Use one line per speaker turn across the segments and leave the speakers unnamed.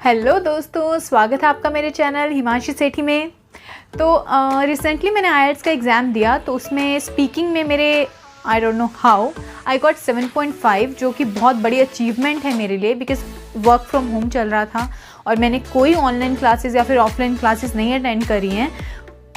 Hello दोस्तों, स्वागत है आपका मेरे चैनल हिमांशी सेठी में। तो रिसेंटली मैंने आईएलटीएस का एग्ज़ाम दिया, तो उसमें स्पीकिंग में मेरे I don't know how I got 7.5, जो कि बहुत बड़ी अचीवमेंट है मेरे लिए, बिकॉज वर्क फ्रॉम होम चल रहा था और मैंने कोई ऑनलाइन क्लासेस या फिर ऑफलाइन क्लासेस नहीं अटेंड करी हैं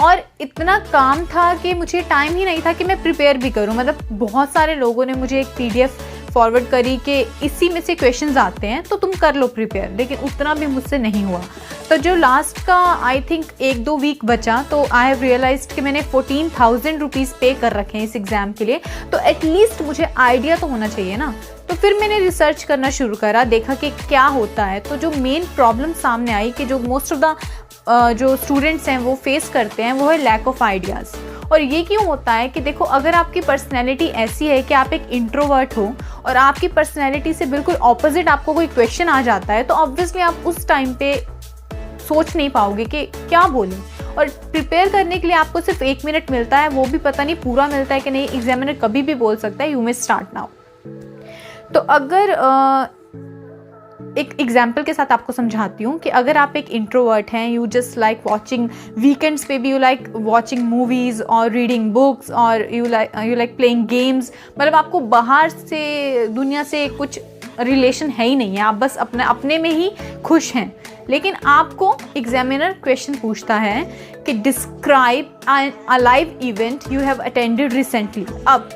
और इतना काम था कि मुझे टाइम ही नहीं था कि मैं प्रिपेयर भी करूं। मतलब बहुत सारे लोगों ने मुझे एक पीडीएफ फॉरवर्ड करी कि इसी में से क्वेश्चंस आते हैं तो तुम कर लो प्रिपेयर, लेकिन उतना भी मुझसे नहीं हुआ। तो जो लास्ट का आई थिंक 1-2 वीक बचा, तो आई हैव रियलाइज्ड कि मैंने 14,000 रुपीज़ पे कर रखे हैं इस एग्ज़ाम के लिए, तो एटलीस्ट मुझे आइडिया तो होना चाहिए ना। तो फिर मैंने रिसर्च करना शुरू करा, देखा कि क्या होता है। तो जो मेन प्रॉब्लम सामने आई कि जो मोस्ट ऑफ द जो स्टूडेंट्स हैं वो फेस करते हैं, वो है लैक ऑफ आइडियाज़। और ये क्यों होता है कि देखो, अगर आपकी पर्सनैलिटी ऐसी है कि आप एक इंट्रोवर्ट हो और आपकी पर्सनैलिटी से बिल्कुल ऑपोजिट आपको कोई क्वेश्चन आ जाता है, तो ऑब्वियसली आप उस टाइम पे सोच नहीं पाओगे कि क्या बोलें। और प्रिपेयर करने के लिए आपको सिर्फ 1 मिनट मिलता है, वो भी पता नहीं पूरा मिलता है कि नहीं। एग्जामिनर कभी भी बोल सकता है यू मे स्टार्ट नाउ। तो अगर एक एग्जाम्पल के साथ आपको समझाती हूँ कि अगर आप एक इंट्रोवर्ट हैं, you just like watching weekends पे भी, यू लाइक वॉचिंग मूवीज़ और रीडिंग बुक्स और यू लाइक प्लेइंग गेम्स, मतलब आपको बाहर से दुनिया से कुछ रिलेशन है ही नहीं है, आप बस अपने में ही खुश हैं। लेकिन आपको एग्जामिनर क्वेश्चन पूछता है कि describe a live event you have attended recently. अब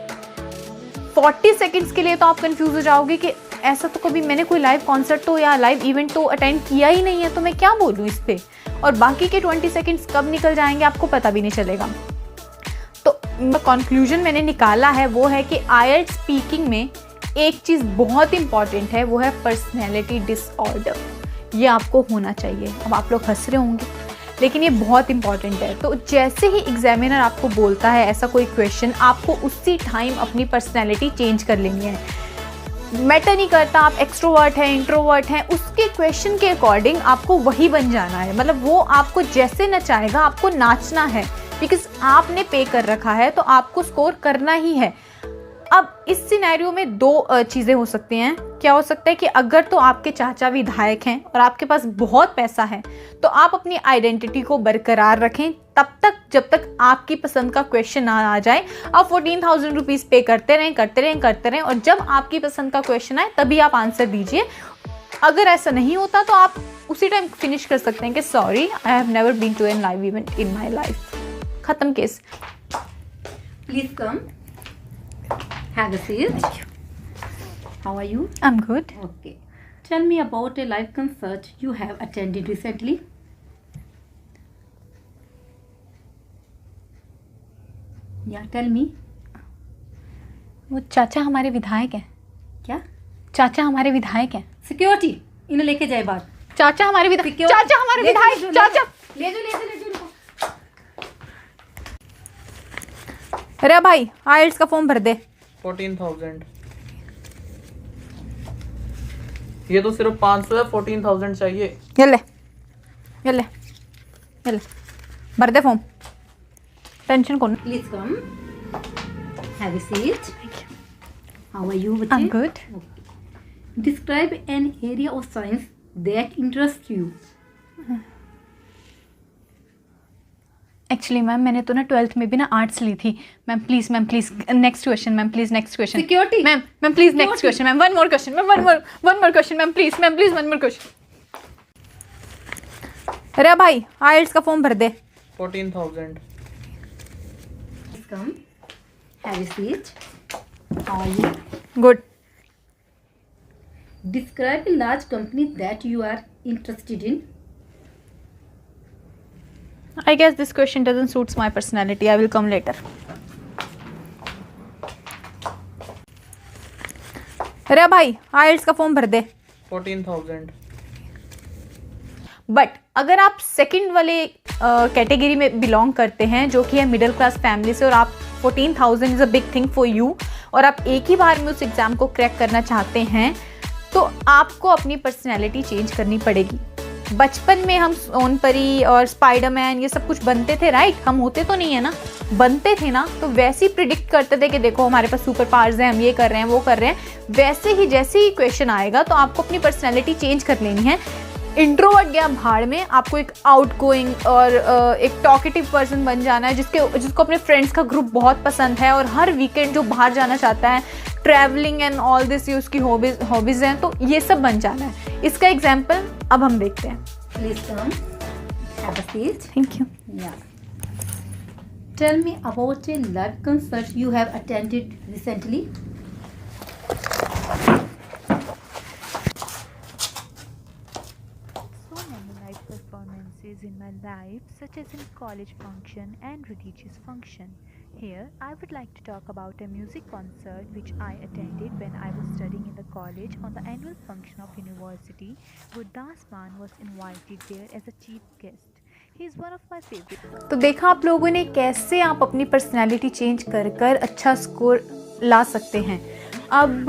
40 सेकेंड्स के लिए तो आप कंफ्यूज हो जाओगे कि ऐसा तो कभी मैंने कोई लाइव कॉन्सर्ट तो या लाइव इवेंट तो अटेंड किया ही नहीं है, तो मैं क्या बोलूँ इस पे। और बाकी के 20 सेकेंड्स कब निकल जाएंगे आपको पता भी नहीं चलेगा। तो कंक्लूजन मैंने निकाला है वो है कि आईएलटीएस स्पीकिंग में एक चीज़ बहुत इंपॉर्टेंट है, वो है पर्सनैलिटी डिसऑर्डर। ये आपको होना चाहिए। अब आप लोग हंस रहे होंगे, लेकिन ये बहुत इंपॉर्टेंट है। तो जैसे ही एग्जामिनर आपको बोलता है ऐसा कोई क्वेश्चन, आपको उसी टाइम अपनी पर्सनैलिटी चेंज कर लेनी है। मैटर नहीं करता आप एक्सट्रोवर्ट हैं इंट्रोवर्ट हैं, उसके क्वेश्चन के अकॉर्डिंग आपको वही बन जाना है। मतलब वो आपको जैसे नचाएगा आपको नाचना है, बिकॉज आपने पे कर रखा है तो आपको स्कोर करना ही है। अब इस सिनेरियो में 2 चीज़ें हो सकती हैं। क्या हो सकता है कि अगर तो आपके चाचा विधायक हैं और आपके पास बहुत पैसा है, तो आप अपनी आइडेंटिटी को बरकरार रखें तब तक जब तक आपकी पसंद का क्वेश्चन ना आ जाए। आप 14,000 रुपीज़ पे करते रहें और जब आपकी पसंद का क्वेश्चन आए तभी आप आंसर दीजिए। अगर ऐसा नहीं होता तो आप उसी टाइम फिनिश कर सकते हैं कि sorry I have never been to an live event in my life. खत्म case.
Please come, have a seat. How are you?
I'm good.
Okay. Tell me about a live concert you have attended recently. Yeah, tell me.
वो चाचा हमारे विधायक हैं।
क्या?
चाचा हमारे विधायक हैं।
सिक्योरिटी इन्हें लेके जाए बात।
चाचा हमारे विधायक, चाचा हमारे विधायक, चाचा
ले जाओ।
अरे भाई आईएलटीएस का फॉर्म भर दे।
14,000। ये तो सिर्फ 500 है, 14,000 चाहिए।
ये ले भर दे फॉर्म, टेंशन कौन।
Please come. Have a seat. How are you?
I'm good.
Okay. Describe an area of science that interests you.
Actually ma'am मैंने तो ना 12th में भी ना आर्ट्स ली थी। Ma'am please next question. Ma'am please next question.
Security.
Ma'am please next question. Ma'am one more question. Ma'am one more question. Ma'am please one more question. अरे भाई IELTS का फॉर्म भर दे।
14,000।
Please come. Have a seat. How are you?
Good.
Describe a large company that you are interested in.
I guess this question doesn't suits my personality. I will come later. अरे भाई IELTS का form भर दे।
14,000।
But अगर आप second वाले category में belong करते हैं, जो कि है मिडिल क्लास फैमिली से, और आप 14,000 is a big thing for you, और आप एक ही बार में उस एग्ज़ाम को क्रैक करना चाहते हैं, तो आपको अपनी पर्सनैलिटी चेंज करनी पड़ेगी। बचपन में हम सोनपरी और स्पाइडरमैन ये सब कुछ बनते थे, राइट? हम होते तो नहीं है ना, बनते थे ना, तो वैसे ही प्रिडिक्ट करते थे कि देखो हमारे पास सुपर पावर्स हैं, हम ये कर रहे हैं वो कर रहे हैं। वैसे ही जैसे ही क्वेश्चन आएगा तो आपको अपनी पर्सनैलिटी चेंज कर लेनी है। इंट्रोवर्ट गया भाड़ में, आपको एक आउटगोइंग और एक टॉकेटिव पर्सन बन जाना है, जिसको अपने फ्रेंड्स का ग्रुप बहुत पसंद है और हर वीकेंड जो बाहर जाना चाहता है, ट्रैवलिंग एंड ऑल दिस, ये उसकी हॉबीज़ हैं, तो ये सब बन जाना है। इसका एग्जाम्पल अब हम देखते हैं।
Please come. Have a seat.
Thank you.
Yeah. Tell me about a live concert you have attended recently.
So many live performances in my life, such as in college function and religious function. Here, I would like to talk about a music concert which I attended when I was studying in the college on the annual function of university. Gurdas Maan was invited there as a chief guest. He is one of my favorite.
तो देखा आप लोगों ने कैसे आप अपनी personality change कर कर अच्छा स्कोर ला सकते हैं। अब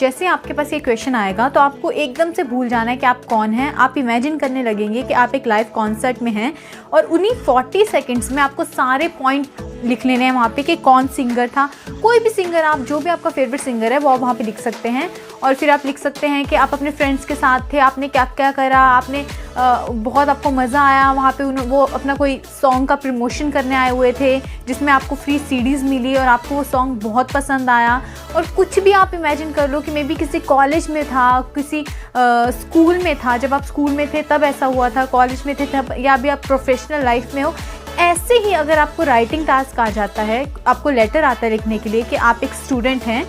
जैसे आपके पास ये क्वेश्चन आएगा तो आपको एकदम से भूल जाना है कि आप कौन हैं। आप इमेजिन करने लगेंगे कि आप एक लाइव कॉन्सर्ट में हैं और उन्हीं 40 सेकंड्स में आपको सारे पॉइंट लिख लेने हैं वहाँ पे कि कौन सिंगर था। कोई भी सिंगर, आप जो भी आपका फेवरेट सिंगर है वो आप वहाँ पे लिख सकते हैं। और फिर आप लिख सकते हैं कि आप अपने फ्रेंड्स के साथ थे, आपने क्या क्या करा, आपने बहुत आपको मज़ा आया वहाँ पे। वो अपना कोई सॉन्ग का प्रमोशन करने आए हुए थे जिसमें आपको फ्री सीडीज़ मिली और आपको वो सॉन्ग बहुत पसंद आया। और कुछ भी आप इमेजिन कर लो कि मे बी किसी कॉलेज में था, किसी स्कूल में था, जब आप स्कूल में थे तब ऐसा हुआ था, कॉलेज में थे तब, या भी आप प्रोफेशनल लाइफ में हो। ऐसे ही अगर आपको राइटिंग टास्क आ जाता है, आपको लेटर आता है लिखने के लिए कि आप एक स्टूडेंट हैं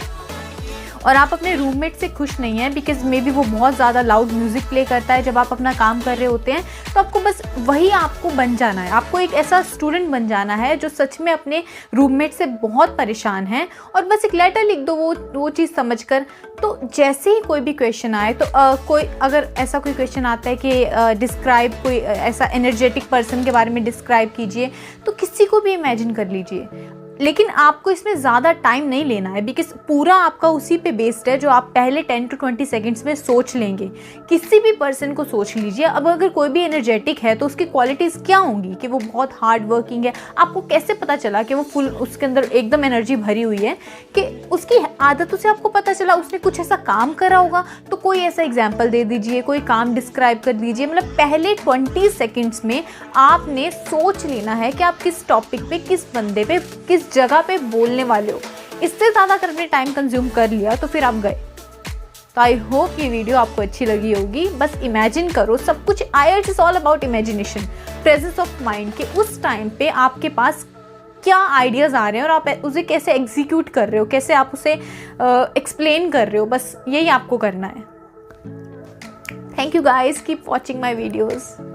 और आप अपने रूममेट से खुश नहीं हैं बिकॉज मे बी वो बहुत ज़्यादा लाउड म्यूज़िक प्ले करता है जब आप अपना काम कर रहे होते हैं, तो आपको बस वही आपको बन जाना है। आपको एक ऐसा स्टूडेंट बन जाना है जो सच में अपने रूममेट से बहुत परेशान है और बस एक लेटर लिख दो वो चीज़ समझकर। तो जैसे ही कोई भी क्वेश्चन आए तो कोई अगर ऐसा कोई क्वेश्चन आता है कि डिस्क्राइब कोई ऐसा एनर्जेटिक पर्सन के बारे में डिस्क्राइब कीजिए, तो किसी को भी इमेजिन कर लीजिए। लेकिन आपको इसमें ज़्यादा टाइम नहीं लेना है बिकॉज पूरा आपका उसी पे बेस्ड है जो आप पहले 10 to 20 सेकंड्स में सोच लेंगे। किसी भी पर्सन को सोच लीजिए। अब अगर कोई भी एनर्जेटिक है तो उसकी क्वालिटीज़ क्या होंगी कि वो बहुत हार्ड वर्किंग है। आपको कैसे पता चला कि वो फुल उसके अंदर एकदम एनर्जी भरी हुई है, कि उसकी आदतों से आपको पता चला उसने कुछ ऐसा काम करा होगा। तो कोई ऐसा एग्जाम्पल दे दीजिए, कोई काम डिस्क्राइब कर दीजिए। मतलब पहले 20 सेकेंड्स में आपने सोच लेना है कि आप किस टॉपिक पे, किस बंदे पे, किस जगह पे बोलने वाले हो। इससे ज़्यादा अगर आपने टाइम कंज्यूम कर लिया तो फिर आप गए। तो आई होप ये वीडियो आपको अच्छी लगी होगी। बस इमेजिन करो, सब कुछ IELTS is all about imagination, presence of mind, कि उस टाइम पे आपके पास क्या आइडियाज़ आ रहे हैं और आप उसे कैसे एग्जीक्यूट कर रहे हो, कैसे आप उसे एक्सप्लेन कर रहे हो। बस यही आपको करना है। Thank you guys, keep watching my videos.